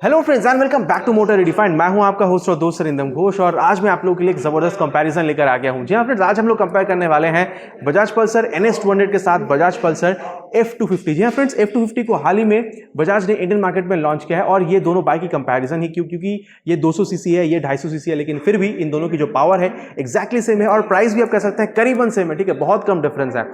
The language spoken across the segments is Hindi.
Hello friends and welcome back to motor redefined. मैं हूं आपका होस्ट और दोस्त सरिंदम घोष और आज मैं आप लोगों के लिए एक जबरदस्त कंपैरिजन लेकर आ गया हूं। जी हां फ्रेंड्स, आज हम लोग कंपेयर करने वाले हैं बजाज पल्सर NS200 के साथ बजाज पल्सर F250। जी हां फ्रेंड्स, F250 को हाल ही में बजाज ने इंडियन मार्केट में लॉन्च किया है और ये दोनों बाइक की कंपैरिजन ही क्योंकि ये 200 सीसी है, ये 250 सीसी है, लेकिन फिर भी इन दोनों की जो पावर है एग्जैक्टली सेम है और प्राइस भी आप कह सकते हैं करीबन सेम है। ठीक है, बहुत कम डिफरेंस है,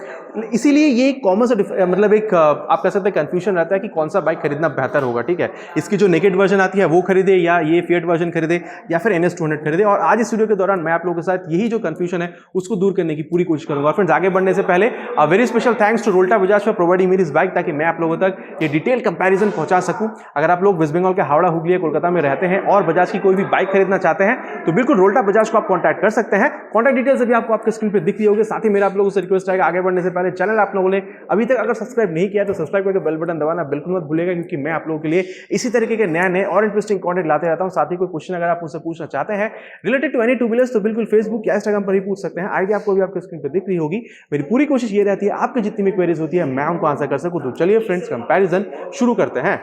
इसीलिए ये कॉमन सा मतलब एक आप कह सकते हैं कंफ्यूजन रहता है कि कौन सा बाइक खरीदना बेहतर होगा। ठीक है, इसकी जो नेकेड वर्जन आती है वो खरीदे या ये फिएट वर्जन खरीदे या फिर NS200 खरीदे। और आज इस वीडियो के दौरान मैं आप लोगों के साथ यही जो कंफ्यूजन है उसको दूर करने की पूरी कोशिश करूंगा। फ्रेंड्स, आगे बढ़ने से पहले very special thanks to Rolta Bajaj for providing me this bike, ताकि मैं आप लोगों तक ये डिटेल कंपैरिजन पहुंचा सकूं। अगर आप लोग वेस्ट बंगाल के हावड़ा, हुगली, कोलकाता में रहते हैं और बजाज की कोई भी बाइक खरीदना चाहते हैं तो बिल्कुल रोल्टा बजाज को आप कॉन्टैक्ट कर सकते हैं। कॉन्टैक्ट डिटेल्स अभी आपको आपके स्क्रीन पर दिख रही होगी। साथ ही मेरा आप लोगों से रिक्वेस्ट है, आगे बढ़ने से पहले चैनल आप लोगों ने अभी तक अगर सब्सक्राइब नहीं किया तो सब्सक्राइब करके बेल बटन दबाना बिल्कुल मत भूलिएगा, क्योंकि मैं आप लोगों के लिए इसी तरीके के नए और इंटरेस्टिंग कंटेंट लाते रहता हूं। साथ ही कोई क्वेश्चन अगर आप मुझसे पूछना चाहते हैं related to any two wheelers तो बिल्कुल फेसबुक या इंस्टाग्राम पर ही पूछ सकते हैं। आईडी आपको भी आपके स्क्रीन पर दिख रही होगी। मेरी पूरी कोशिश ये रहती है आपकी जितनी भी क्वेरीज होती है मैं उनको आंसर कर सकूं। तो चलिए फ्रेंड्स, कंपैरिजन शुरू करते हैं।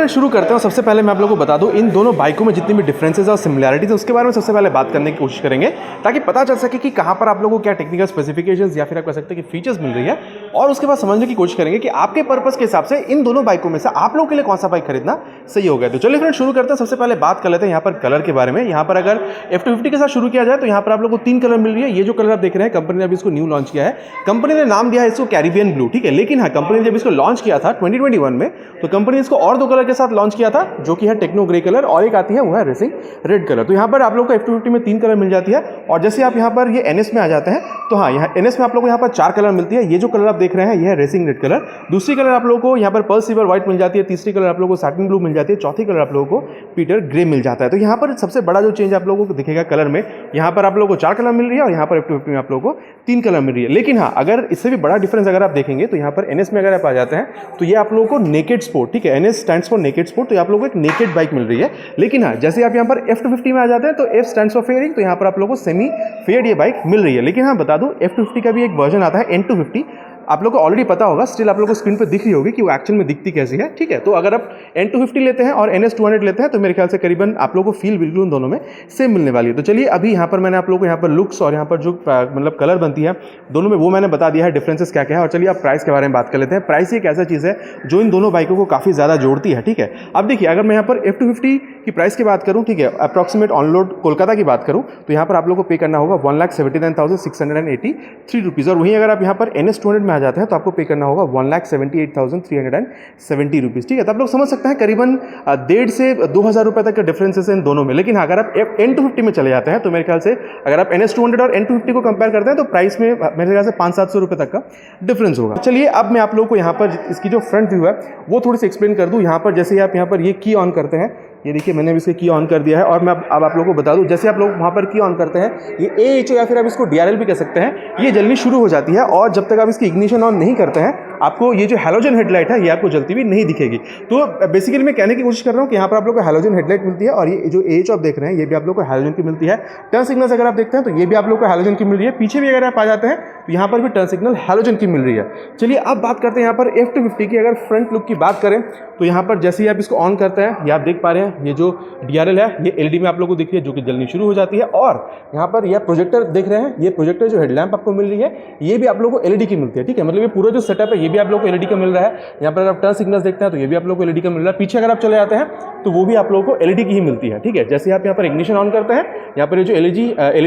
शुरू करते हैं। सबसे पहले मैं आप लोगों को बता दूं इन दोनों बाइकों में जितनी भी डिफरेंसेस और सिमिलैरिटीज उसके बारे में सबसे पहले बात करने की कोशिश करेंगे, ताकि पता चल सके कि कहां पर आप लोगों को क्या टेक्निकल स्पेसिफिकेशंस या फिर आप कह सकते हैं कि फीचर्स मिल रही है, और उसके बाद समझने की कोशिश करेंगे कि आपके पर्पस के हिसाब से इन दोनों बाइकों में से आप लोगों के लिए कौन सा बाइक खरीदना सही होगा। तो चलिए फ्रेंड्स, शुरू करते हैं। सबसे पहले बात कर लेते हैं यहाँ पर कलर के बारे में। यहाँ पर अगर F250 के साथ शुरू किया जाए तो यहाँ पर आप लोगों को 3 कलर मिल रही है। ये जो कलर आप देख रहे हैं, कंपनी ने अभी इसको न्यू लॉन्च किया है। कंपनी ने नाम दिया है इसको कैरिबियन ब्लू। ठीक है, लेकिन हाँ, कंपनी ने जब इसको लॉन्च किया था 2021 में तो कंपनी ने इसको और 2 कलर के साथ लॉन्च किया था, जो कि है टेक्नो ग्रे कलर और एक आती है वो है रेसिंग रेड कलर। तो यहाँ पर आप लोग को F250 में 3 कलर मिल जाती है। और जैसे आप यहाँ पर ये NS में आ जाते हैं तो हाँ, यहाँ NS में आप लोग को यहाँ पर 4 कलर मिलती है। ये जो कलर आप देख रहे हैं ये है रेसिंग रेड कलर। दूसरी कलर आप लोगों को यहाँ पर पर्ल सिल्वर व्हाइट मिल जाती है। तीसरी कलर आप लोगों को सैटिन ब्लू मिल जाती है। चौथी कलर आप लोगों को पीटर ग्रे मिल जाता है। तो यहाँ पर सबसे बड़ा जो चेंज आप लोगों को दिखेगा कलर में, यहाँ पर आप लोगों को 4 कलर मिल रही है और यहाँ पर F250 में आप लोगों को 3 कलर मिल रही है। लेकिन हाँ, अगर इससे भी बड़ा डिफरेंस अगर आप देखेंगे तो यहाँ पर NS में अगर आप आ जाते हैं तो ये आप लोगों को नेकेड स्पोर्ट, ठीक है, NS stands for naked sport, तो आप लोगों को एक नेकेड बाइक मिल रही है। लेकिन हाँ, जैसे आप यहाँ पर F250 में आ जाते हैं तो F स्टैंड्स फॉर फेयरिंग, तो यहाँ पर आप लोगों को सेमी फेयर्ड ये बाइक मिल रही है। लेकिन हाँ, बता दूं F250 का भी एक वर्जन आता है N250, आप लोगों को ऑलरेडी पता होगा, स्टिल आप लोगों को स्क्रीन पर दिख रही होगी कि वो एक्चुअल में दिखती कैसी है। ठीक है, तो अगर आप N250 लेते हैं और NS200 लेते हैं तो मेरे ख्याल से करीबन आप लोगों को फील बिल्कुल उन दोनों में सेम मिलने वाली है। तो चलिए, अभी यहाँ पर मैंने आप लोगों को यहाँ पर लुक्स और यहाँ पर जो मतलब कलर बनती है दोनों में वो मैंने बता दिया है डिफरेंसेस क्या क्या है। और चलिए अब प्राइस के बारे में बात कर लेते हैं। प्राइस एक ऐसा चीज़ है जो इन दोनों बाइकों को काफ़ी ज़्यादा जोड़ती है। ठीक है, अब देखिए, अगर मैं यहाँ पर F250 की प्राइस की बात करूँ, ठीक है, अप्रॉक्सीमेट ऑन रोड कोलकाता की बात करूँ तो यहाँ पर आप लोगों को पे करना होगा 1,79,683 रुपीज़। और वहीं अगर आप यहाँ पर NS200 में आ जाते हैं तो आपको पे करना होगा 1,78,370 रुपीज़। ठीक है, तो आप लोग समझ सकते हैं करीबन 1,500 से 2,000 रुपए तक का डिफरेंसेस है इन दोनों में। लेकिन अगर आप N250 में चले जाते हैं तो मेरे ख्याल से अगर आप NS200 और N250 को कंपेयर करते हैं तो प्राइस में मेरे ख्याल से 500-700 रुपए तक का डिफरेंस होगा। चलिए, अब मैं आप लोगों को यहाँ पर इसकी जो फ्रंट व्यू है वो थोड़ी सी एक्सप्लेन कर दूँ। यहाँ पर जैसे आप यहाँ पर ये की ऑन करते हैं, ये देखिए मैंने अभी इसके की ऑन कर दिया है। और मैं अब आप लोगों को बता दूं, जैसे आप लोग वहाँ पर की ऑन करते हैं ये AHO या फिर आप इसको DRL भी कह सकते हैं, ये जलनी शुरू हो जाती है। और जब तक आप इसकी इग्निशन ऑन नहीं करते हैं आपको ये जो हैलोजन हेडलाइट है ये आपको जलती हुई नहीं दिखेगी। तो बेसिकली मैं कहने की कोशिश कर रहा हूँ कि यहाँ पर आप लोग को हैलोजन हेडलाइट मिलती है और ये जो AHO आप देख रहे हैं ये भी आप लोग को हैलोजन की मिलती है। टर्न सिग्नल्स अगर आप देखते हैं तो ये भी आप लोग को हैलोजन की मिल रही है। पीछे भी अगर आप आ जाते हैं तो यहाँ पर भी टर्न सिग्नल हैलोजन की मिल रही है। चलिए, अब बात करते हैं यहाँ पर F250 की। अगर फ्रंट लुक की बात करें तो यहाँ पर जैसे ही आप इसको ऑन करते हैं ये आप देख पा रहे हैं, ये जो DRL है ये LED में आप लोगों को दिख रही है जो कि जलनी शुरू हो जाती है। और यहाँ पर यह प्रोजेक्टर देख रहे हैं, ये प्रोजेक्टर जो हेडलैम्प आपको मिल रही है ये भी आप लोगों को LED की मिलती है। ठीक है, मतलब ये पूरा जो सेटअप है ये भी आप लोगों को LED का मिल रहा है। यहाँ पर अगर आप टर्न सिग्नल्स देखते हैं तो ये भी आप लोगों को LED का मिल रहा है। पीछे अगर आप चले जाते हैं तो वो भी आप लोगों को LED की ही मिलती है। ठीक है, जैसे आप यहाँ पर इग्निशन ऑन करते हैं, यहाँ पर ये जो LED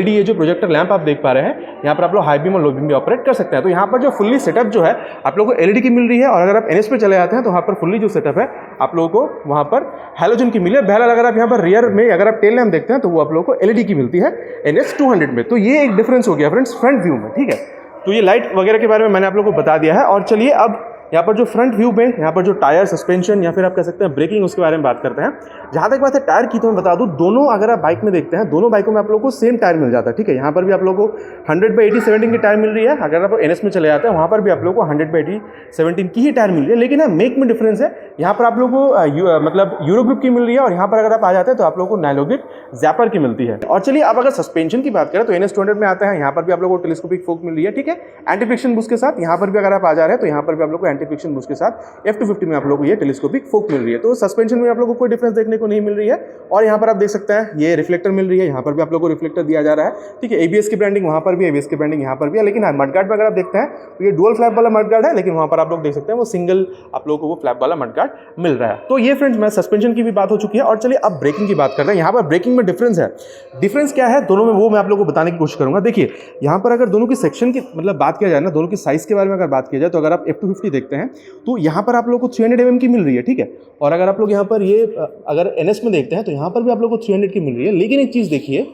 ये जो प्रोजेक्टर लैंप आप देख पा रहे हैं, यहाँ पर आप लोग हाई बीम और लो बीम भी ऑपरेट कर सकते हैं। तो यहाँ पर जो फुल्ली सेटअप जो है आप लोगों को LED की मिल रही है। और अगर आप NS पे चले जाते हैं तो वहाँ पर फुल्ली जो सेटअप है आप लोगों को वहाँ पर हैलोजन की मिली है। बहरहाल अगर आप यहाँ पर रियर में अगर आप टेल लैंप देखते हैं तो वो आप लोगों को LED की मिलती है NS200 में। तो ये एक डिफरेंस हो गया फ्रेंड्स फ्रंट व्यू में। ठीक है, तो ये लाइट वगैरह के बारे में मैंने आप लोगों को बता दिया है। और चलिए, अब यहाँ पर जो फ्रंट व्यू में यहाँ पर जो टायर, सस्पेंशन या फिर आप कह सकते हैं ब्रेकिंग, उसके बारे में बात करते हैं। जहाँ तक बात है टायर की तो मैं बता दूँ, दोनों अगर आप बाइक में देखते हैं दोनों बाइकों में आप लोगों को सेम टायर मिल जाता है। ठीक है, यहाँ पर भी आप लोगों को 100/80/17 की टायर मिल रही है। अगर आप NS में चले जाते हैं वहाँ पर भी आप लोगों को 100/80/17 की ही टायर मिल रही है। लेकिन मेक में डिफरेंस है, यहाँ पर आप लोगों को मतलब यूरो ग्रिप की मिल रही है और यहाँ पर अगर आप आ जाते हैं तो आप लोगों को नाइलो ग्रिप ज़ैपर की मिलती है। और चलिए, अब अगर सस्पेंशन की बात करें तो NS200 में आता है, यहाँ पर भी आप लोगों को टेलीस्कोपिक फोक मिल रही है। ठीक है, एंटी फ्रिक्शन बूस्ट के साथ। यहाँ पर भी अगर आप आ जा रहे हैं तो यहाँ पर भी आप लोग को साइंटिफिकेशन उसके साथ F250 में आप लोगों को ये टेलीस्कोपिक फोक मिल रही है। तो सस्पेंशन में आप लोगों को कोई डिफरेंस देखने को नहीं मिल रही है। और यहाँ पर आप देख सकते हैं ये रिफ्लेक्टर मिल रही है, यहाँ पर भी आप लोगों को रिफ्लेक्टर दिया जा रहा है, ठीक है। ABS की ब्रांडिंग वहाँ पर भी, ABS की ब्रांडिंग यहाँ पर भी है। लेकिन हाँ, मडगार्ड में अगर आप देखते हैं तो ये डुअल फ्लैप वाला मडगार्ड है, लेकिन वहाँ पर आप लोग देख सकते हैं वो सिंगल आप लोगों को वो फ्लैप वाला मडगार्ड मिल रहा है। तो ये फ्रेंड्स मैं सस्पेंशन की भी बात हो चुकी है। और चलिए अब ब्रेकिंग की बात करते हैं। यहाँ पर ब्रेकिंग में डिफरेंस है। डिफरेंस क्या है दोनों में वो मैं आप लोगों को बताने की कोशिश करूंगा। देखिए यहाँ पर अगर दोनों की सेक्शन की मतलब बात किया जाए ना, दोनों की साइज के बारे में अगर बात किया जाए तो अगर आप F250 देखते हैं तो यहाँ पर आप लोग को 300 mm की मिल रही है, ठीक है। और अगर आप लोग यहाँ पर ये अगर NS में देखते हैं तो यहाँ पर भी आप लोग को 300 की मिल रही है। लेकिन एक चीज़ देखिए,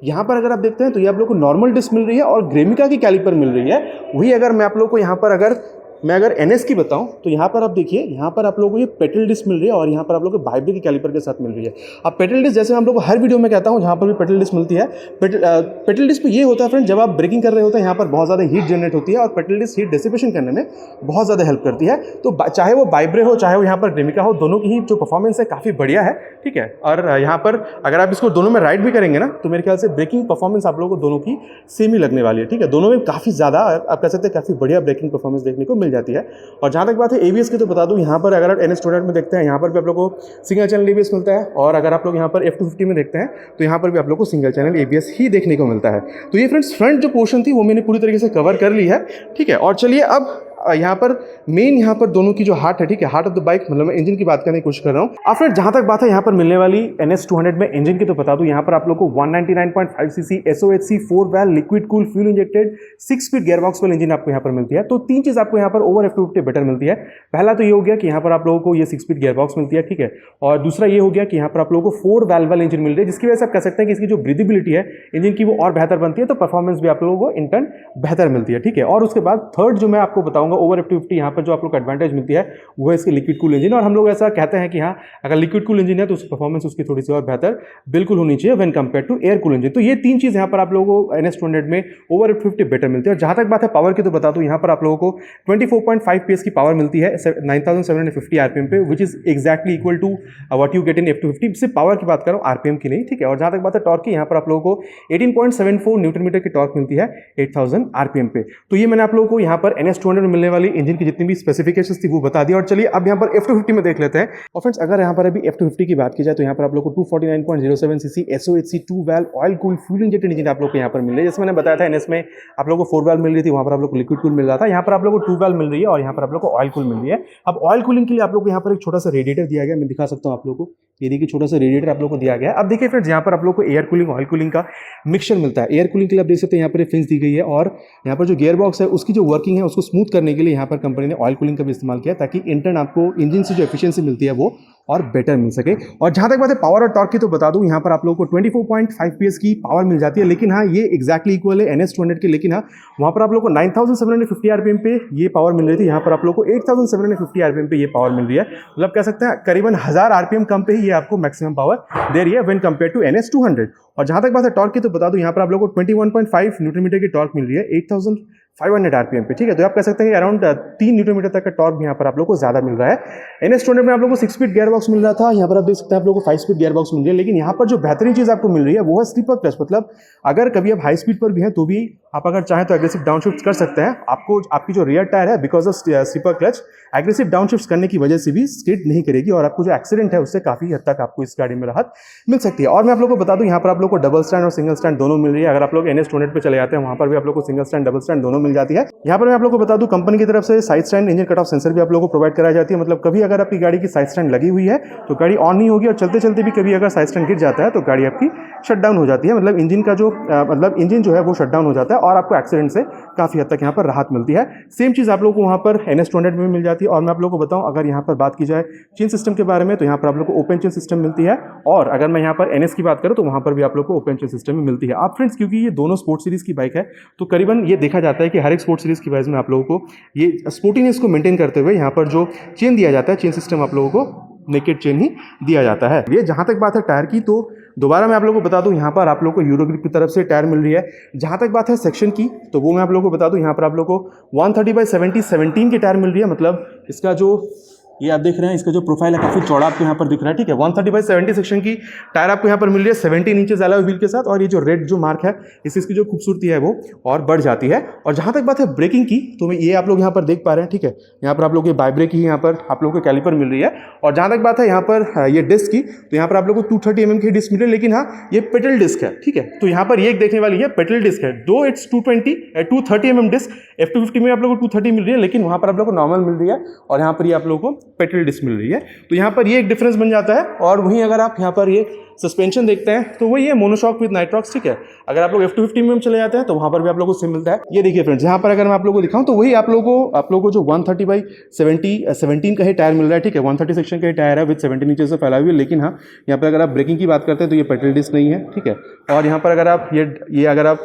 यहाँ पर अगर आप देखते हैं तो ये आप लोग को नॉर्मल डिस्क मिल रही है और ग्रेमिका की कैलिपर मिल रही है। वही अगर मैं आप लोग को यहाँ पर अगर NS की बताऊं तो यहाँ पर आप देखिए, यहाँ पर आप लोगों को ये पेटल डिस्क मिल रही है और यहाँ पर आप लोगों को वाइब्रे की कैलिपर के साथ मिल रही है। अब पेटल डिस्क जैसे मैं आप लोगों को हर वीडियो में कहता हूँ जहाँ पर भी पेटल डिस्क मिलती है, पेटल डिस्क में ये होता है फ्रेंड, जब आप ब्रेकिंग कर रहे होते हैं यहाँ पर बहुत ज़्यादा हीट जनरेट होती है और पेटल डिस्क हीट डिसिपेशन करने में बहुत ज़्यादा हेल्प करती है। तो चाहे वो वाइब्रे हो चाहे वो यहाँ पर ग्रेमिका हो, दोनों की ही जो परफॉर्मेंस है काफ़ी बढ़िया है, ठीक है। और यहाँ पर अगर आप इसको दोनों में राइड भी करेंगे ना तो मेरे ख्याल से ब्रेकिंग परफॉर्मेंस आप लोगों को दोनों की सेम ही लगने वाली है, ठीक है। दोनों में काफ़ी ज़्यादा आप कह सकते हैं काफ़ी बढ़िया ब्रेकिंग परफॉर्मेंस देखने को मिल जाती है। और जहाँ तक बात है ABS की तो बता दूं, यहाँ पर अगर आप NS स्टूडेंट में देखते हैं यहाँ पर भी आप लोगों को सिंगल चैनल ABS मिलता है। और अगर आप लोग यहाँ पर F250 में देखते हैं तो यहाँ पर भी आप लोग को सिंगल चैनल ABS ही देखने को मिलता है। तो ये फ्रेंड्स फ्रंट जो पोर्शन थी वो मैंने पूरी तरीके से कवर कर ली है, ठीक है। और चलिए अब यहाँ पर मेन यहाँ पर दोनों की जो हार्ट है, ठीक है, हार्ट ऑफ द बाइक मतलब मैं इंजन की बात करने की कोशिश कर रहा हूँ। अब फिर जहाँ तक बात है यहाँ पर मिलने वाली NS200 में इंजन की तो बता दूं, यहाँ पर आप लोग को 199.5 CC SOHC 4 valve liquid cool fuel injected 6 speed gearbox वाली इंजन आपको यहाँ पर मिलती है। तो तीन चीज आपको यहाँ पर ओवर F250 बेटर मिलती है। पहला तो ये हो गया कि यहाँ पर आप लोगों को ये 6 स्पीड गियरबॉक्स मिलती है, ठीक है। और दूसरा ये हो गया कि यहाँ पर आप लोगों को 4 वैल्व वाली इंजन मिल रही है, जिसकी वजह से आप कह सकते हैं कि इसकी जो ब्रीदेबिलिटी है इंजन की वो और बेहतर बनती है। तो परफॉर्मेंस भी आप लोगों को इन टर्न बेहतर मिलती है, ठीक है। और उसके बाद थर्ड जो मैं आपको बताऊंगा ओवर F250 यहाँ पर जो आप लोग को एडवांटेज मिलती है वो है इसकी लिक्विड कूल इंजन। और हम लोग ऐसा कहते हैं कि हाँ, अगर लिक्विड कूल इंजन है तो उसकी परफॉर्मेंस उसकी थोड़ी सी और बेहतर बिल्कुल होनी चाहिए when compare to air cool engine. तो ये तीन चीज यहाँ पर आप लोगों को NS200 में ओवर F250 बेटर मिलती है। और जहां तक बात है पावर की तो बता दूं, यहाँ पर आप लोगों को 24.5 PS की पावर मिलती है 9750 RPM पे, which is exactly equal to what you get in F250। सिर्फ पावर की बात कर रहा हूँ, RPM की नहीं, ठीक है। और जहां तक बात है टॉर्क की, यहाँ पर आप लोगों को 18.74 न्यूटन मीटर की टॉर्क मिलती है 8000 RPM पे। तो ये मैंने आप लोगों को यहाँ पर NS200 में मिलने वाली इंजन की जितनी भी स्पेसिफिकेशंस थी वो बता दिया। और चलिए अब यहाँ पर F250 में देख लेते हैं। और फ्रेंड्स अगर यहाँ पर अभी F250 की बात की जाए तो यहाँ पर आप लोग को 249.07 CC SOHC 2 valve oil cool fuel injected engine आप लोग को यहाँ पर मिल रही है। जैसे मैंने बताया था NS में आप लोग को 4 वैल्व मिल रही थी, वहाँ पर आप लोग को लिक्विड कूल मिल रहा था। यहाँ पर आप लोग को 2 वैल्व मिल रही है और यहाँ पर आप लोग को ऑयल कूल मिल रही है। अब ऑयल कूलिंग के लिए आप लोग को यहाँ पर एक छोटा सा रेडिएटर दिया गया, मैं दिखा सकता हूँ आप लोग को। ये देखिए छोटा सा रेडिएटर आप लोग को दिया गया है। अब देखिए फ्रेंड्स यहाँ पर आप लोग को एयर कूलिंग ऑयल कूलिंग का मिक्सचर मिलता है। एयर कूलिंग के लिए आप देख सकते हैं यहाँ पर फिंस दी गई है और यहाँ पर जो गियर बॉक्स है उसकी जो वर्किंग है उसको स्मूथ करने के लिए यहाँ पर कंपनी ने ऑयल कूलिंग का भी इस्तेमाल किया ताकि इंटर्न आपको इंजन से जो एफिशिएंसी मिलती है वो और बेटर मिल सके। और जहां तक बात है पावर और टॉर्क की तो बता दूं, यहाँ पर आप लोगों को 24.5 PS की पावर मिल जाती है। लेकिन हाँ, ये एक्जैक्टली इक्वल है NS200 के। लेकिन हाँ, वहां पर आप लोगों को 9750 RPM पे ये पावर मिल रही थी, यहाँ पर आप लोगों को 8750 RPM पे ये पावर मिल रही है। मतलब कह सकते हैं करीबन 1000 RPM कम पे ही ये आपको मैक्सिमम पावर दे रही है व्हेन कंपेयर टू NS200। और जहां तक बात है टॉर्क की तो बता दूं, यहाँ पर आप लोगों को 21.5 न्यूटन मीटर की टॉर्क मिल रही है 8500 RPM पे, ठीक है। तो आप कह सकते हैं कि अराउंड 3 न्यूटन मीटर तक का टॉर्क भी यहाँ पर आप लोग को ज्यादा मिल रहा है। NS200 में आप लोग को 6 स्पीड गियर बॉक्स मिल रहा था, यहाँ पर आप देख सकते हैं आप लोग को 5 स्पीड गियर बॉक्स मिल रही है। लेकिन यहाँ पर जो बेहतरीन चीज आपको मिल रही है वो है स्लीपर क्लच। मतलब अगर कभी आप हाई स्पीड पर भी हैं तो भी आप अगर चाहें तो एग्रेसिव डाउनशिफ्ट कर सकते हैं। आपको आपकी जो रियर टायर है because of slipper clutch aggressive downshift करने की वजह से भी स्किड नहीं करेगी और आपको जो एक्सीडेंट है उससे काफी हद तक आपको इस गाड़ी में राहत मिल सकती है। और मैं आप लोग को बता दूं, यहाँ पर आप लोग को डबल स्टैंड और सिंगल स्टैंड दोनों मिल रही है। अगर आप लोग NS200 पे चले जाते हैं वहां पर भी आप लोग को सिंगल स्टैंड डबल स्टैंड दोनों मिल जाती है। यहाँ पर मैं आप लोग को बता दूं कंपनी की तरफ से side stand engine cut off sensor भी आप लोगों को प्रोवाइड कराई जाती है। मतलब कभी अगर आपकी गाड़ी की साइड स्टैंड लगी हुई है तो गाड़ी ऑन नहीं होगी और चलते चलते भी कभी अगर साइड स्टैंड गिर जाता है तो गाड़ी आपकी शट डाउन हो जाती है। मतलब इंजन का जो इंजन जो है वो शट डाउन हो जाता है और आपको एक्सीडेंट से काफी हद तक यहाँ पर राहत मिलती है। सेम चीज आप लोगों को वहाँ पर NS200 में मिल जाती है। और मैं आप लोगों को बताऊं अगर यहाँ पर बात की जाए चेन सिस्टम के बारे में तो यहाँ पर आप लोग को ओपन चेन सिस्टम मिलती है। और अगर मैं यहाँ पर NS की बात करूँ तो वहाँ पर भी आप लोग को ओपन चेन सिस्टम मिलती है। आप फ्रेंड्स क्योंकि ये दोनों स्पोर्ट्स सीरीज की बाइक है तो करीबन ये देखा जाता है कि हर एक स्पोर्ट्स सीरीज की बाइक में आप लोगों को ये स्पोर्टीनेस को मेंटेन करते हुए यहाँ पर जो चेन दिया जाता है चेन सिस्टम आप लोगों को नेकेड चेन ही दिया जाता है। ये जहां तक बात है टायर की तो दोबारा मैं आप लोगों को बता दूं, यहाँ पर आप लोगों को यूरोग्रिप की तरफ से टायर मिल रही है। जहां तक बात है सेक्शन की तो वो मैं आप लोगों को बता दूं, यहाँ पर आप लोगों को 130/70 17 की टायर मिल रही है। मतलब इसका जो ये आप देख रहे हैं, इसका जो प्रोफाइल है काफ़ी चौड़ा आपको यहाँ पर दिख रहा है, ठीक है। 130/70 सेक्शन की टायर आपको यहाँ पर मिल रही है 17 इंचेस अलॉय व्हील के साथ, और ये जो रेड जो मार्क है इसकी जो खूबसूरती है वो और बढ़ जाती है। और जहाँ तक बात है ब्रेकिंग की, तो ये आप लोग यहाँ पर देख पा रहे हैं, ठीक है। यहाँ पर आप लोग ये बाई ब्रेक ही यहाँ पर आप लोग को कैलिपर मिल रही है। और जहाँ तक बात है यहाँ पर ये डिस्क की, तो यहाँ पर आप लोग को 230 mm की डिस्क मिल रही है, लेकिन हाँ ये पेडल डिस्क है, ठीक है। तो यहाँ पर ये एक देखने वाली है पेडल डिस्क है, दो इट्स 230 mm डिस्क F250 में आप लोग को 230 मिल रही है, लेकिन वहाँ पर आप लोग को नॉर्मल मिल रही है, और यहाँ पर ये आप लोग को पेडल डिस्क मिल रही है। तो यहाँ पर ये एक डिफरेंस बन जाता है। और वहीं अगर आप यहाँ पर ये सस्पेंशन देखते हैं तो वही है मोनोशॉक विद नाइट्रॉक्स, ठीक है। अगर आप लोग F250 में चले जाते हैं तो वहाँ पर भी आप लोगों को सेम मिलता है। ये देखिए फ्रेंड्स, यहाँ पर अगर मैं आप लोगों को दिखाऊं तो वही आप लोगों को जो 130/17 का ही टायर मिल रहा है, ठीक है। 130 सेक्शन का ही टायर है विद 17 इंचेस से फैला हुआ है, लेकिन हाँ यहाँ पर अगर आप ब्रेकिंग की बात करते हैं तो ये पेडल डिस्क नहीं है, ठीक है। और यहाँ पर अगर आप ये अगर आप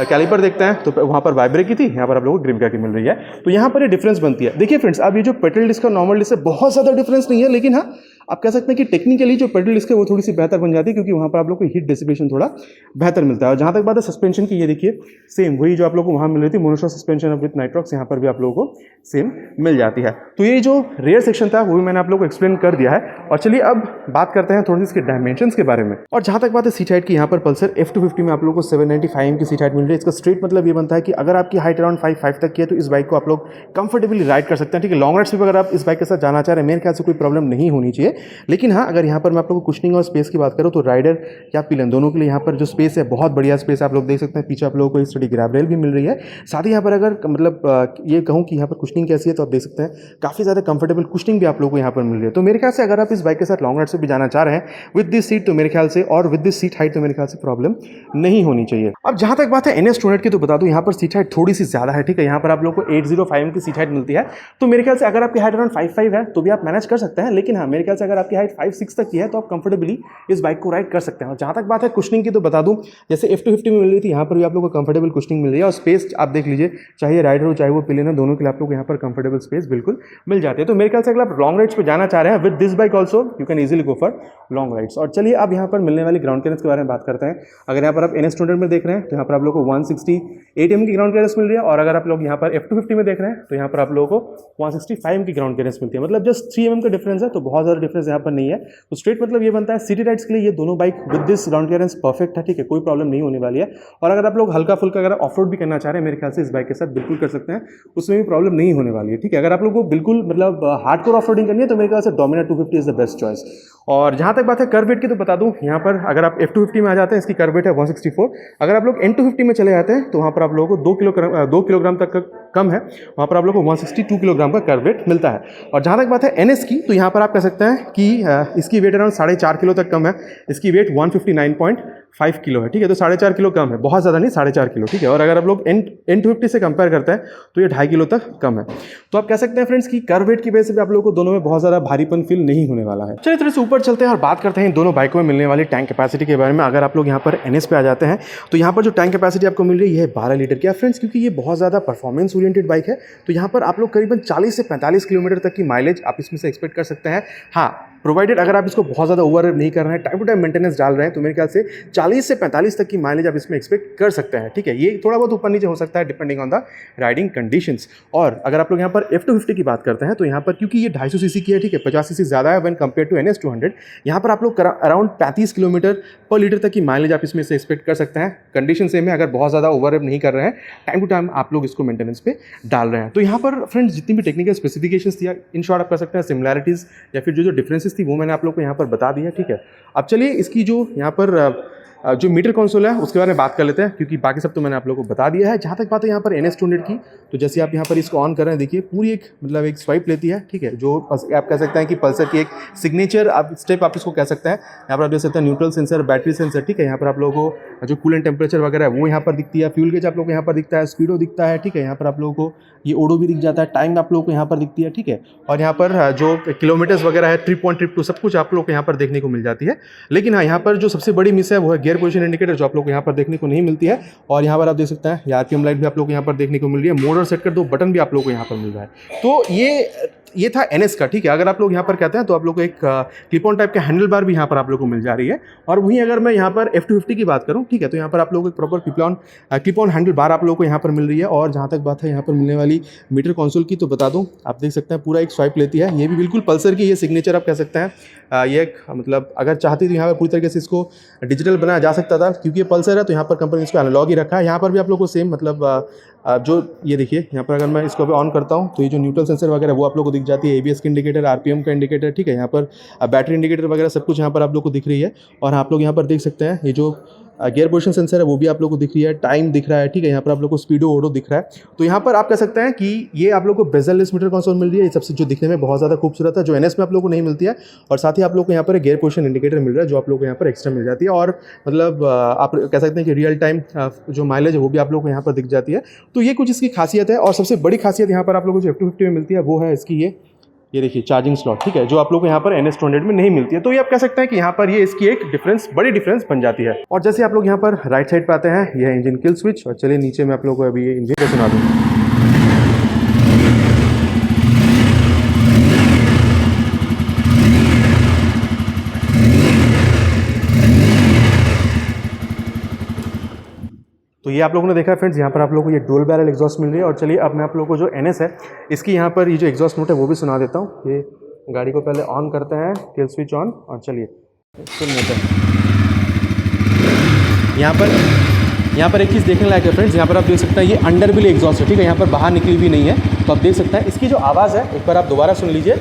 कैलिपर देखते हैं तो वहाँ पर वाइब्रेक की थी, यहाँ पर आप लोगों को ग्रिम्का की मिल रही है। तो यहाँ पर ये डिफरेंस बनती है। देखिए फ्रेंड्स, अब ये जो पेडल डिस्क और नॉर्मल डिस्क से बहुत ज़्यादा डिफरेंस नहीं है, लेकिन हाँ आप कह सकते हैं कि टेक्निकली जो पेडल डिस्क है वो थोड़ी सी बेहतर बन जाती है, क्योंकि वहाँ पर आप लोग को हीट डिसिपेशन थोड़ा बेहतर मिलता है। और जहाँ तक बात है सस्पेंशन की, ये देखिए सेम वही जो आप लोग को वहाँ मिल रही थी मोनोशॉक सस्पेंशन विद नाइट्रॉक्स, यहाँ पर भी आप लोगों को सेम मिल जाती है। तो ये जो रेयर सेक्शन था वो भी मैंने आप लोग को एक्सप्लेन कर दिया है। और चलिए अब बात करते हैं थोड़ी सी इसके डायमेंशंस के बारे में। और जहाँ तक बात है सीट हाइट की, यहाँ पर पल्सर F250 में आप लोग को 795 की सीट हाइट मिल रही है। इसका स्ट्रेट मतलब ये बनता है कि अगर आपकी हाइट अराउंड 5'5" तक की है तो इस बाइक को आप लोग कंफर्टेबली राइड कर सकते हैं, ठीक है। लॉन्ग राइड्स पे अगर आप इस बाइक के साथ जाना चाह रहे हैं, मेरे ख्याल से कोई प्रॉब्लम नहीं होनी चाहिए। लेकिन हाँ, अगर यहाँ पर मैं आप लोग को कुशनिंग और स्पेस की बात करूँ तो राइडर या पिलियन दोनों के लिए यहाँ पर जो स्पेस है बहुत बढ़िया स्पेस आप लोग देख सकते हैं। पीछे आप लोगों को स्टडी ग्रैब रेल भी मिल रही है। साथ ही यहाँ पर अगर मतलब ये कहूँ कि यहाँ पर कुशनिंग कैसी है तो आप देख सकते हैं काफ़ी ज़्यादा कंफर्टेबल कुशनिंग भी आप लोगों को यहाँ पर मिल रही है। तो मेरे ख्याल से अगर आप इस बाइक के साथ लॉन्ग राइड से भी जाना चाह रहे हैं विद दिस सीट, तो मेरे ख्याल से और विद दिस सीट हाइट तो मेरे ख्याल से प्रॉब्लम नहीं होनी चाहिए। अब जहाँ तक बात है NS200 की, तो बता दूँ यहाँ पर सीट हाइट थोड़ी सी ज़्यादा है, ठीक है। यहाँ पर आप लोग को 805 की सीट हाइट मिलती है। तो मेरे ख्याल से अगर आपकी हाइट अराउंड 5'5" है तो भी आप मैनेज कर सकते हैं। लेकिन हाँ, मेरे ख्याल से अगर आपकी हाइट 5'6" तक की है तो आप कंफर्टेबली इस बाइक को राइड कर सकते हैं। और जहाँ तक बात है कुशनिंग की, तो बता दूँ जैसे F250 में मिल रही थी, यहाँ पर भी आप लोग को कंफर्टेबल कुशनिंग मिल रही है। और स्पेस आप देख लीजिए, चाहे राइडर हो चाहे वो पिलियन है, दोनों के लिए आप लोग यहाँ पर कंफर्टेबल स्पेस बिल्कुल मिल जाती है। तो मेरे ख्याल से अगर आप लॉन्ग राइड्स पर जाना चाह रहे हैं with this bike also you can easily go for long rides. और चलिए अब यहाँ पर मिलने वाली ग्राउंड क्लियरेंस के बारे में बात करते हैं। अगर यहाँ पर आप NS200 में देख रहे हैं तो यहाँ पर आप लोग को 168 mm की ग्राउंड क्लियरेंस मिल रही है। और अगर आप लोग यहाँ पर F250 में देख रहे हैं तो यहाँ पर आप लोगों को 165 की ग्राउंड क्लियरेंस मिलती है। मतलब जस्ट 3 mm का डिफरेंस है, तो बहुत ज़्यादा डिफरेंस यहाँ पर नहीं है। तो स्ट्रेट मतलब ये बनता है सिटी राइड्स के लिए ये दोनों bike with this ground clearance perfect है, ठीक है। कोई प्रॉब्लम नहीं होने वाली है। और अगर आप लोग हल्का फुल्का अगर ऑफ रोड भी करना चाह रहे हैं, मेरे ख्याल से इस बाइक के साथ बिल्कुल कर सकते हैं, उसमें भी प्रॉब्लम नहीं होने वाली है, ठीक है। अगर आप लोग को बिल्कुल मतलब हार्डकोर ऑफ रोडिंग करनी है तो मेरे ख्याल से Dominar 250 is the best choice. और जहाँ तक बात है कर्व वेट की, तो बता दूँ यहाँ पर अगर आप F250 में आ जाते हैं इसकी कर्व वेट है 164। अगर आप लोग N250 में चले जाते हैं तो वहाँ पर आप लोगों को 2 किलोग्राम तक का कम है, वहाँ पर आप लोग को 162 किलोग्राम का कर्व वेट मिलता है। और जहाँ तक बात है NS की, तो यहाँ पर आप कह सकते हैं कि इसकी वेट अराउंड 4.5 किलो तक कम है। इसकी वेट 159.5 किलो है, ठीक है। तो 4.5 किलो कम है, बहुत ज़्यादा नहीं, 4.5 किलो, ठीक है। और अगर आप लोग N250 से कंपेयर करते हैं तो ये 2.5 किलो तक कम है। तो आप कह सकते हैं फ्रेंड्स कि कर्व वेट की वजह से भी आप लोगों को दोनों में बहुत ज़्यादा भारीपन फील नहीं होने वाला है। चलिए थोड़े से ऊपर चलते हैं और बात करते हैं इन दोनों बाइकों में मिलने वाली टैंक कैपेसिटी के बारे में। अगर आप लोग यहाँ पर NS पे आ जाते हैं तो यहाँ पर जो टैंक कैपेसिटी आपको मिल रही है 12 लीटर की है फ्रेंड्स, क्योंकि ये बहुत ज़्यादा परफॉर्मेंस ओरिएंटेड बाइक है। तो यहाँ पर आप लोग करीबन 40 से 45 किलोमीटर तक की माइलेज आप इसमें से एक्सपेक्ट कर सकते हैं। हाँ, प्रोवाइडेड अगर आप इसको बहुत ज़्यादा ओवर नहीं कर रहे हैं, टाइम टू टाइम मेंटेनेंस डाल रहे हैं, तो मेरे ख्याल से 40 से 45 तक की माइलेज आप इसमें एक्सपेक्ट कर सकते हैं, ठीक है। ये थोड़ा बहुत ऊपर नीचे हो सकता है depending on the riding conditions. और अगर आप लोग यहाँ पर F250 की बात करते हैं तो यहाँ पर क्योंकि ये 250 सीसी की है, ठीक है, 50 सीसी ज़्यादा है व्हेन कंपेयर टू NS200, यहाँ पर आप लोग अराउंड 35 किलोमीटर पर लीटर तक की माइलेज आप इसमें से एक्सपेक्ट कर सकते हैं। कंडीशन सेम है, अगर बहुत ज़्यादा ओवर नहीं कर रहे हैं, टाइम टू टाइम आप लोग इसको मेंटेनेंस पे डाल रहे हैं। तो यहाँ पर फ्रेंड्स जितनी भी टेक्निकल स्पेसिफिकेशंस थी, इन शॉर्ट आप कर सकते हैं सिमिलैरिटीज़ या फिर जो डिफरेंसेस थी वो मैंने आप लोग को यहाँ पर बता दिया, ठीक है। अब चलिए इसकी जो यहाँ पर जो मीटर कंसोल है उसके बारे में बात कर लेते हैं, क्योंकि बाकी सब तो मैंने आप लोगों को बता दिया है। जहाँ तक बात है यहाँ पर NS200 की, तो जैसे आप यहाँ पर इसको ऑन कर रहे हैं, देखिए पूरी एक मतलब एक स्वाइप लेती है, ठीक है, जो आप कह सकते हैं कि पल्सर की एक सिग्नेचर आप स्टेप आप इसको कह सकते हैं। यहाँ पर आप देख सकते हैं न्यूट्रल सेंसर, बैटरी सेंसर, ठीक है। यहाँ पर आप लोगों को जो कूलेंट टेम्परेचर वगैरह है वो यहाँ पर दिखती है, फ्यूल गेज आप लोगों को यहाँ पर दिखता है, स्पीडो दिखता है, ठीक है। यहाँ पर आप लोगों को ये ओडो भी दिख जाता है, टाइम आप लोगों को यहाँ पर दिखती है, ठीक है। और यहाँ पर जो किलोमीटर्स वगैरह है, ट्रिप 1 ट्रिप 2 सब कुछ आप लोग को यहाँ पर देखने को मिल जाती है। लेकिन हाँ, यहाँ पर जो सबसे बड़ी मिस है वो है गियर पोजीशन इंडिकेटर, जो आप लोग को यहाँ पर देखने को नहीं मिलती है। और यहाँ पर आप देख सकते हैं ये RPM लाइट भी आप लोग को यहाँ पर देखने को मिल रही है। मोड और सेट कर दो बटन भी आप लोग को यहाँ पर मिल रहा है। तो ये ये था NS का, ठीक है। अगर आप लोग यहाँ पर कहते हैं तो आप लोग को एक क्लिप ऑन टाइप का हैंडल बार भी यहाँ पर आप लोग को मिल जा रही है। और वहीं अगर मैं यहाँ पर F250 की बात करूँ, ठीक है, तो यहाँ पर आप लोग को एक proper clip on handle bar आप लोग को यहाँ पर मिल रही है। और जहाँ तक बात है यहाँ पर मिलने वाली मीटर कंसोल की, तो बता दूँ, आप देख सकते हैं पूरा एक स्वाइप लेती है। ये भी बिल्कुल पल्सर की ये सिग्नेचर आप कह सकते हैं। ये एक मतलब अगर चाहती तो यहाँ पर पूरी तरीके से इसको डिजिटल बनाया जा सकता था, क्योंकि ये पल्सर है तो यहाँ पर कंपनी इसको एनालॉग ही रखा है। यहाँ पर भी आप लोग को सेम मतलब जो ये देखिए यहाँ पर अगर मैं इसको अभी ऑन करता हूँ तो ये जो न्यूट्रल सेंसर वगैरह वो आप लोग को दिख जाती है, ABS का इंडिकेटर, RPM का इंडिकेटर, ठीक है। यहाँ पर बैटरी इंडिकेटर वगैरह सब कुछ यहाँ पर आप लोग को दिख रही है। और आप लोग यहाँ पर देख सकते हैं ये जो गियर पोजीशन सेंसर है वो भी आप लोग को दिख रही है, टाइम दिख रहा है, ठीक है। यहाँ पर आप लोग को स्पीडो ओडो दिख रहा है। तो यहाँ पर आप कह सकते हैं कि ये आप लोग को बेजल-लेस मीटर कंसोल मिल रही है। ये सबसे जो दिखने में बहुत ज़्यादा खूबसूरत है, जो NS में आप लोग को नहीं मिलती है। और साथ ही आप लोग को यहाँ पर गियर पोजीशन इंडिकेटर मिल रहा है, जो आप लोग को यहाँ पर एक्स्ट्रा मिल जाती है। और मतलब आप कह सकते हैं कि रियल टाइम जो माइलेज है वो भी आप लोग को यहाँ पर दिख जाती है। तो ये कुछ इसकी खासियत है। और सबसे बड़ी खासियत यहाँ पर आप लोगों को जो F250 में मिलती है वो है इसकी ये देखिए चार्जिंग स्लॉट, ठीक है, जो आप लोग को यहाँ पर NS200 में नहीं मिलती है। तो ये आप कह सकते हैं कि यहाँ पर ये इसकी एक बड़ी डिफरेंस बन जाती है। और जैसे आप लोग यहाँ पर राइट साइड पे आते हैं, ये है इंजन किल स्विच। और चलिए नीचे में आप लोग को अभी ये इंजन को सुना दूँ। तो ये आप लोगों ने देखा फ्रेंड्स, यहाँ पर आप लोगों को ये डुअल बैरल एग्जॉस्ट मिल रही है। और चलिए अब मैं आप लोगों को जो NS है इसकी यहाँ पर ये जो एग्जॉस्ट नोट है वो भी सुना देता हूँ। ये गाड़ी को पहले ऑन करते हैं, किल स्विच ऑन, और चलिए सुन लेते हैं। यहाँ पर एक चीज़ देखने लायक है फ्रेंड्स, यहाँ पर आप देख सकते हैं ये अंडर बिल एग्जॉस्ट है, ठीक है। यहाँ पर बाहर निकली भी नहीं है। तो आप देख सकते हैं इसकी जो आवाज़ है एक बार आप दोबारा सुन लीजिए।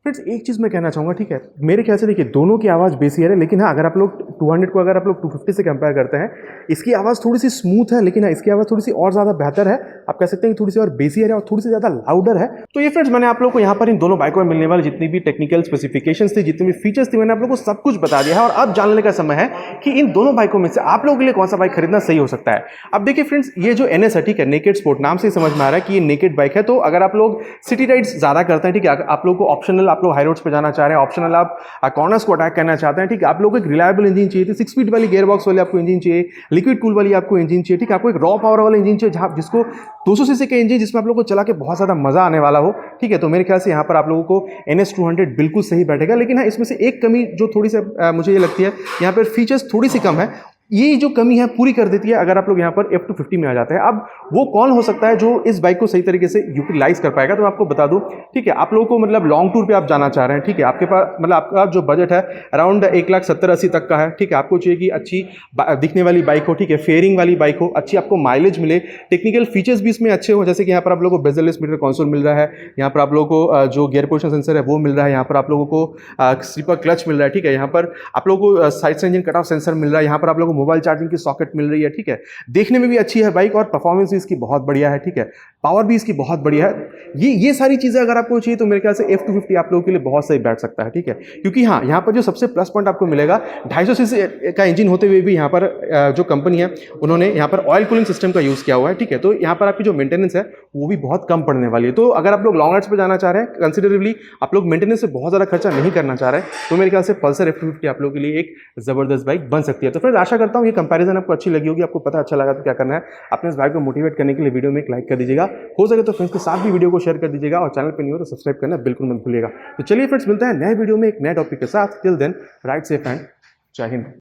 फ्रेंड्स एक चीज़ मैं कहना चाहूँगा, ठीक है, मेरे ख्याल से देखिए दोनों की आवाज़ बेसी है, लेकिन हाँ अगर आप लोग 200 को अगर आप लोग 250 से कंपेयर करते हैं, इसकी आवाज़ थोड़ी सी स्मूथ है, लेकिन हाँ इसकी आवाज़ थोड़ी सी और ज़्यादा बेहतर है। आप कह सकते हैं कि थोड़ी सी और बेसी है और थोड़ी सी ज़्यादा लाउडर है। तो ये फ्रेंड्स मैंने आप लोग को यहाँ पर इन दोनों बाइकों में मिलने वाली जितनी भी टेक्निकल स्पेसिफिकेशंस थी, जितनी भी फीचर्स थी, मैंने आप लोग को सब कुछ बता दिया है। और अब जानने का समय है कि इन दोनों बाइकों में से आप लोगों के लिए कौन सा बाइक खरीदना सही हो सकता है। अब देखिए फ्रेंड्स, ये जो NS है, ठीक है, नेकेड स्पोर्ट, नाम से ही समझ में आ रहा है कि ये नेकेड बाइक है। तो अगर आप लोग सिटी राइड्स ज़्यादा करते हैं, ठीक है, आप लोग को ऑप्शनल आप लोग हाई रोड्स पे जाना चाह रहे हैं, ऑप्शनल आप कॉर्नर्स को अटैक करना चाहते हैं, ठीक है, आप लोग को एक रिलायबल इंजन चाहिए थी, 6 स्पीड वाली गियर बॉक्स वाली आपको इंजन चाहिए, लिक्विड कूल वाली आपको इंजन चाहिए, ठीक है, आपको एक रॉ पावर वाला इंजन चाहिए जहाँ जिसको 200 सीसी का इंजन जिसमें आप लोग को चला के बहुत ज़्यादा मजा आने वाला हो, ठीक है। तो मेरे ख्याल से यहाँ पर आप लोगों को NS200 बिल्कुल सही बैठेगा। लेकिन हाँ इसमें से एक कमी जो थोड़ी सी मुझे ये लगती है, यहाँ पर फीचर्स थोड़ी सी कम है। ये जो कमी है पूरी कर देती है अगर आप लोग यहाँ पर F250 में आ जाते हैं। अब वो कौन हो सकता है जो इस बाइक को सही तरीके से यूटिलाइज कर पाएगा, तो आपको बता दूं, ठीक है, आप लोगों को मतलब लॉन्ग टूर पे आप जाना चाह रहे हैं, ठीक है, आपके पास मतलब आपका जो बजट है अराउंड 1,70,80 तक का है, ठीक है, आपको चाहिए कि अच्छी दिखने वाली बाइक हो, ठीक है, फेयरिंग वाली बाइक हो, अच्छी आपको माइलेज मिले, टेक्निकल फीचर्स भी इसमें अच्छे हो, जैसे कि यहाँ पर आप लोगों को बेजल-लेस मीटर कंसोल मिल रहा है, यहाँ पर आप लोगों को जो गियर पोजीशन सेंसर है वो मिल रहा है, यहाँ पर आप लोगों को स्लीपर क्लच मिल रहा है, ठीक है, यहाँ पर आप लोगों को साइड से इंजन कट ऑफ सेंसर मिल रहा है, यहाँ पर आप लोगों को मोबाइल चार्जिंग की सॉकेट मिल रही है, ठीक है, देखने में भी अच्छी है बाइक और परफॉर्मेंस भी इसकी बहुत बढ़िया है, ठीक है, पावर भी इसकी बहुत बढ़िया है। ये सारी चीजें अगर आपको चाहिए तो मेरे ख्याल से F250 आप लोगों के लिए बहुत सही बैठ सकता है, ठीक है, क्योंकि हाँ यहाँ पर जो सबसे प्लस पॉइंट आपको मिलेगा 250 सीसी का इंजन होते हुए भी यहाँ पर जो कंपनी है उन्होंने यहाँ पर ऑयल कूलिंग सिस्टम का यूज किया हुआ है, ठीक है, तो यहाँ पर आपकी जो मेंटेनेंस है वो भी बहुत कम पड़ने वाली है। तो अगर आप लोग लॉन्ग राइड्स पे जाना चाह रहे हैं, कंसिडरेबली आप लोग मेंटेनेंस से बहुत ज्यादा खर्चा नहीं करना चाह रहे हैं, तो मेरे ख्याल से पल्सर F250 आप लोगों के लिए एक जबरदस्त बाइक बन सकती है। तो फिर आशा करता हूँ ये कंपैरिजन आपको अच्छी लगी होगी, आपको पता अच्छा लगा तो क्या करना है, अपने इस बाइक को मोटिवेट करने के लिए वीडियो में एक लाइक कर दीजिएगा, हो सके तो फ्रेंड्स के साथ भी वीडियो को शेयर कर दीजिएगा, और चैनल पर नहीं हो तो सब्सक्राइब करना बिल्कुल मत भूलिएगा। तो चलिए फ्रेंड्स मिलते हैं नए वीडियो में एक नए टॉपिक के साथ। Till then ride safe and Jai Hind.